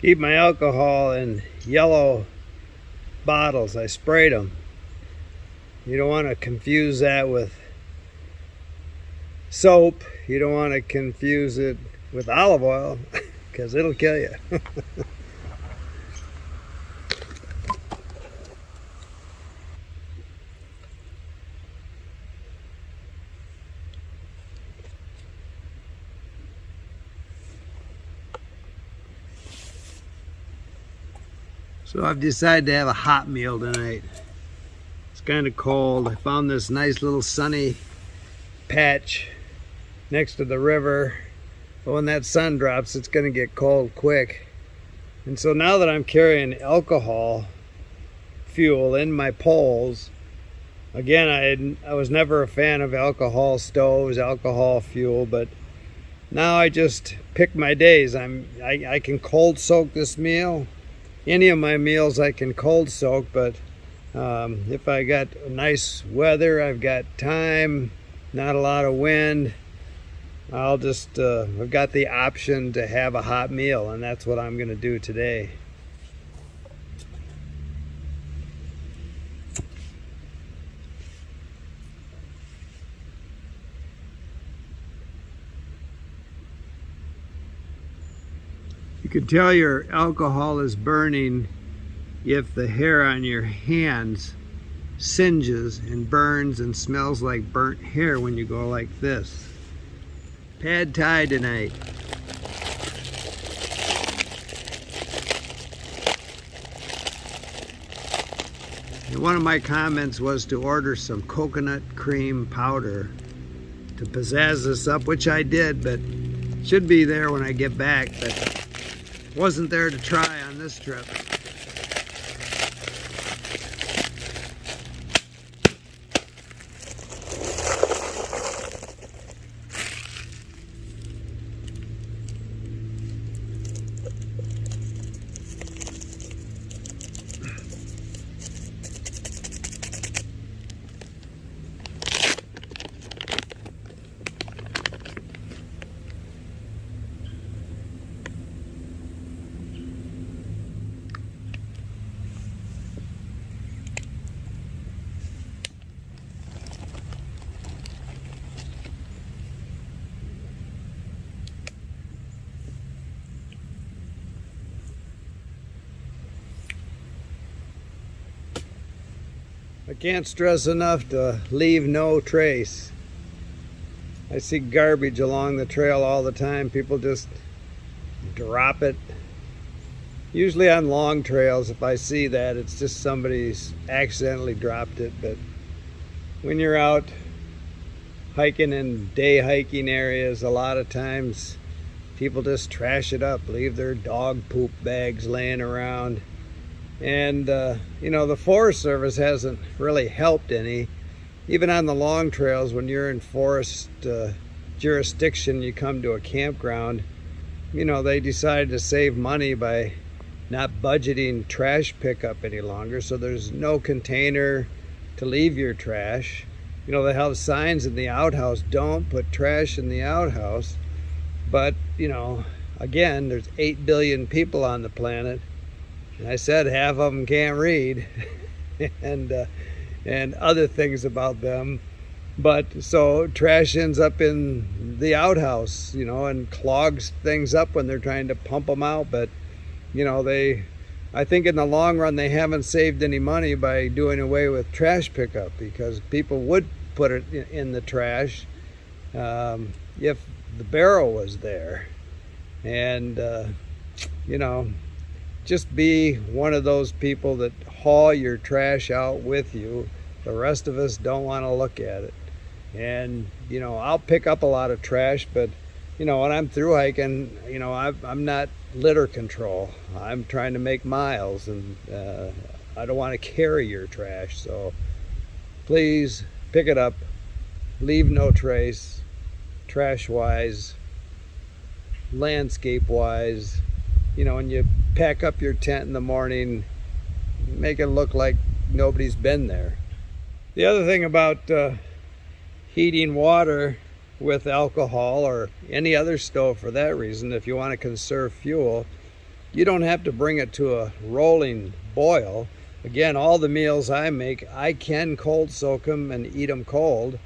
Keep my alcohol in yellow bottles. I sprayed them. You don't want to confuse that with soap. You don't want to confuse it with olive oil because it'll kill you. So I've decided to have a hot meal tonight. It's kind of cold. I found this nice little sunny patch next to the river. But when that sun drops, it's going to get cold quick. And so now that I'm carrying alcohol fuel in my poles, again, I was never a fan of alcohol stoves, alcohol fuel, but now I just pick my days. I can cold soak this meal. Any of my meals I can cold soak, but if I got nice weather, I've got time, not a lot of wind, I'll just, I've got the option to have a hot meal, and that's what I'm going to do today. You can tell your alcohol is burning if the hair on your hands singes and burns and smells like burnt hair when you go like this. Pad Thai tonight. And one of my comments was to order some coconut cream powder to pizzazz this up, which I did, but should be there when I get back, but wasn't there to try on this trip. I can't stress enough to leave no trace. I see garbage along the trail all the time. People just drop it. Usually on long trails, if I see that, it's just somebody's accidentally dropped it. But when you're out hiking in day hiking areas, a lot of times people just trash it up, leave their dog poop bags laying around. And, you know, the Forest Service hasn't really helped any. Even on the long trails, when you're in forest jurisdiction, you come to a campground, you know, they decided to save money by not budgeting trash pickup any longer. So there's no container to leave your trash. You know, they have signs in the outhouse, don't put trash in the outhouse. But, you know, again, there's 8 billion people on the planet. I said half of them can't read and other things about them, but so trash ends up in the outhouse, you know, and clogs things up when they're trying to pump them out. But you know, I think in the long run they haven't saved any money by doing away with trash pickup, because people would put it in the trash if the barrel was there. And you know, just be one of those people that haul your trash out with you. The rest of us don't want to look at it. And you know, I'll pick up a lot of trash, but you know, when I'm through hiking, you know, I'm not litter control. I'm trying to make miles, and I don't want to carry your trash. So please pick it up, leave no trace, trash wise, landscape wise. You know, when you pack up your tent in the morning, make it look like nobody's been there. The other thing about heating water with alcohol, or any other stove for that reason, if you want to conserve fuel, you don't have to bring it to a rolling boil. Again, all the meals I make, I can cold soak them and eat them cold.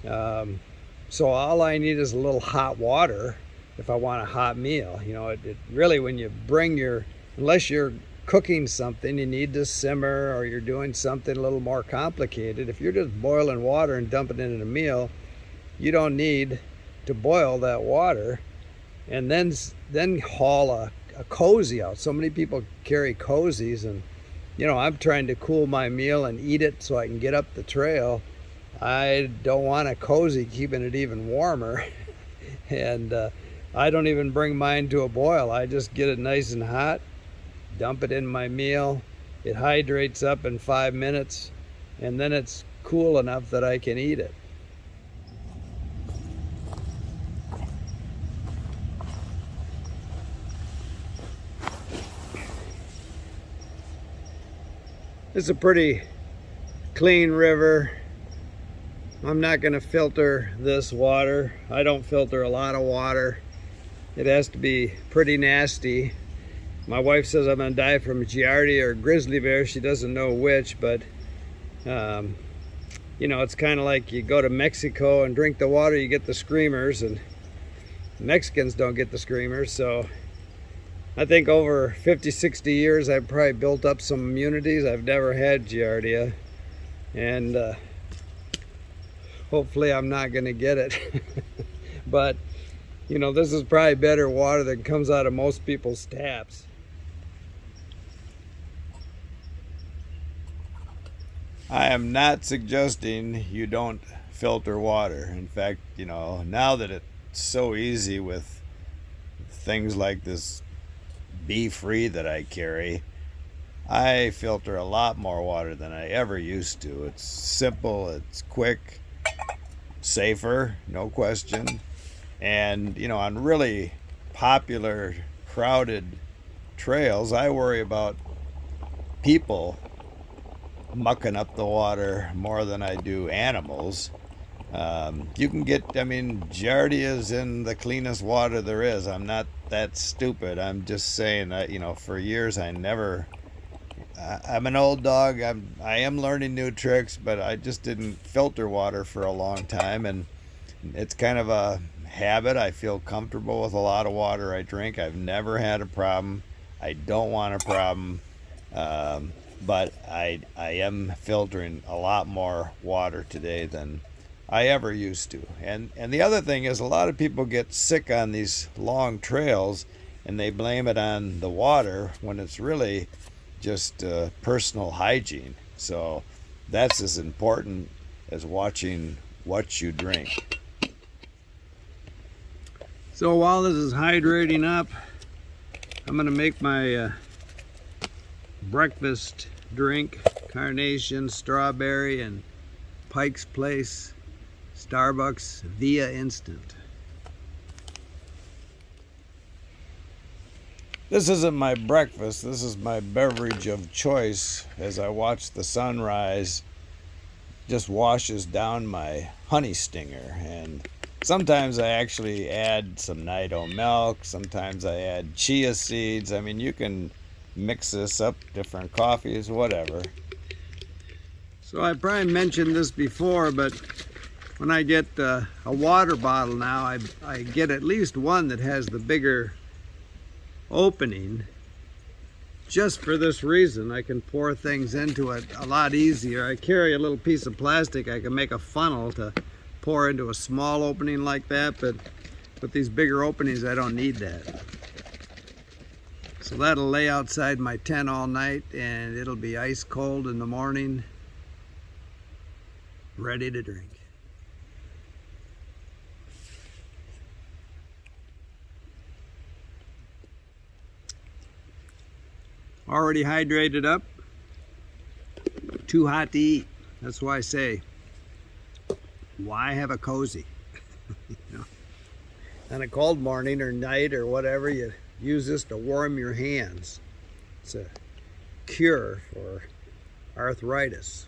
So all I need is a little hot water if I want a hot meal. You know, it really, when you bring your, unless you're cooking something, you need to simmer, or you're doing something a little more complicated. If you're just boiling water and dumping it in a meal, you don't need to boil that water and then haul a cozy out. So many people carry cozies, and you know, I'm trying to cool my meal and eat it so I can get up the trail. I don't want a cozy keeping it even warmer. And I don't even bring mine to a boil. I just get it nice and hot, dump it in my meal. It hydrates up in 5 minutes, and then it's cool enough that I can eat it. It's a pretty clean river. I'm not going to filter this water. I don't filter a lot of water. It has to be pretty nasty. My wife says I'm going to die from giardia or grizzly bear. She doesn't know which, but you know, it's kind of like you go to Mexico and drink the water, you get the screamers, and Mexicans don't get the screamers. So I think over 50, 60 years, I've probably built up some immunities. I've never had giardia, and hopefully I'm not going to get it. But, you know, this is probably better water than comes out of most people's taps. I am not suggesting you don't filter water. In fact, you know, now that it's so easy with things like this Be-Free that I carry, I filter a lot more water than I ever used to. It's simple, it's quick, safer, no question. And, you know, on really popular, crowded trails, I worry about people mucking up the water more than I do animals. You can get, I mean, giardia is in the cleanest water there is. I'm not that stupid. I'm just saying that, you know, for years I'm an old dog. I am learning new tricks, but I just didn't filter water for a long time, and it's kind of a habit. I feel comfortable with a lot of water I drink. I've never had a problem. I don't want a problem. But I am filtering a lot more water today than I ever used to. And the other thing is, a lot of people get sick on these long trails and they blame it on the water when it's really just personal hygiene. So that's as important as watching what you drink. So while this is hydrating up, I'm going to make my breakfast drink: carnation, strawberry, and Pike's Place Starbucks Via Instant. This isn't my breakfast, this is my beverage of choice as I watch the sunrise. Just washes down my honey stinger, and sometimes I actually add some Nido milk, sometimes I add chia seeds. I mean, you can mix this up, different coffees, whatever. So I probably mentioned this before, but when I get a water bottle now, I get at least one that has the bigger opening, just for this reason. I can pour things into it a lot easier. I carry a little piece of plastic. I can make a funnel to pour into a small opening like that, but with these bigger openings, I don't need that. So that'll lay outside my tent all night, and it'll be ice cold in the morning, ready to drink. Already hydrated up, too hot to eat. That's why I say, why have a cozy? You know, on a cold morning or night or whatever, you use this to warm your hands. It's a cure for arthritis.